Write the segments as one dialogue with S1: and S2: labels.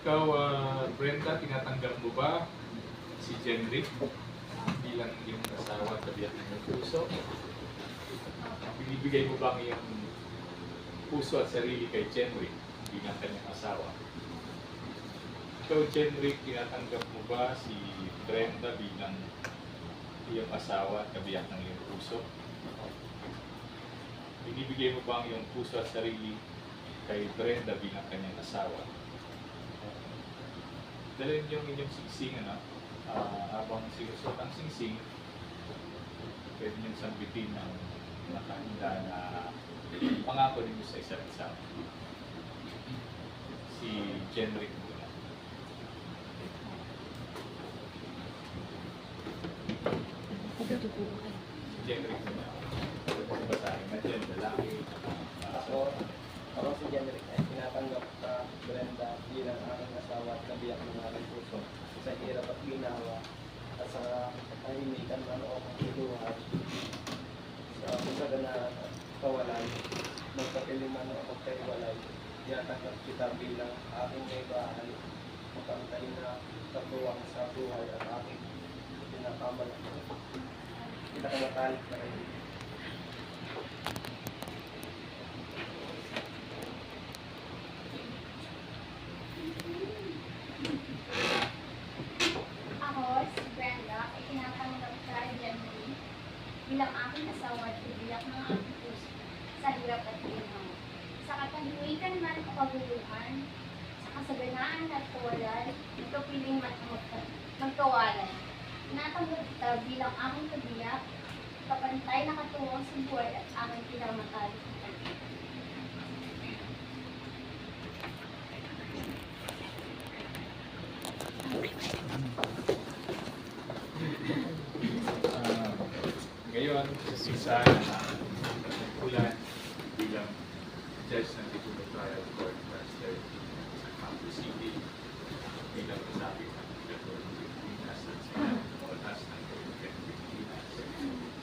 S1: Ikaw, Brenda, tinatanggap mo ba si Jenrick bilang iyong asawa at kabiyak ng puso? Binibigay mo ba ang iyong puso at sarili kay Jenrick bilang kanyang asawa? Ikaw, Jenrick, tinatanggap mo ba si Brenda bilang iyong asawa at kabiyak ng iyong puso? Binibigay mo ba ang iyong puso at sarili kay Brenda bilang kanyang asawa? Dalhin yung inyong singsing, habang sinusot ang singsing, pwede niyong sambitin ng nakahanda na pangako ninyo sa isa't isa. Si Jenrick muna. Si Jenrick muna. Basahin na dyan, lalaki.
S2: Ako si Jenrick ay tinatanggap ka, Brenda, bilang aking asawa at kabiyak ng aking puso sa hirap at ginawa at sa kahimikan man o kakiluhan sa kasaganaan at kawalan, magkapiliman o magkaiwalay, tinatanggap kita bilang aking may bahay, makantay na katuwang sa buhay at aking pinakamatalik na rin.
S3: bilang aking asawa at bibiyak ng aking puso sa hirap at ginawa. Sa katahimikan man o kaguluhan, sa kasaganaan at kawalan, ito piling man magkawalan. Tinatanggap kita bilang aking kabiyak, kapantay na katuwang sa buhay at aking pinakamatalik na pag-ibig.
S1: Ngayon, isa na ulan bilang judge ng Titulo Trial Court Master sa Campus City bilang kasabi ng Pilipinas at sa oras ng Pilipinas.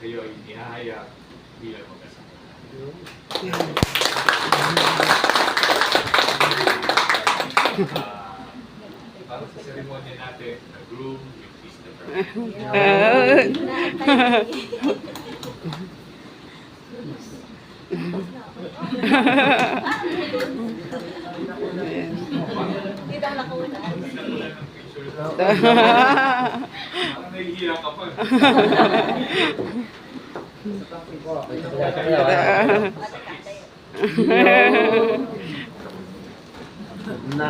S1: Kayo ay inihahayag bilang magkasama. Para sa seremonya natin, the groom will kiss the bride.
S3: Dito ang nakuna.
S1: Parang nahihiya ka pa.
S2: Na.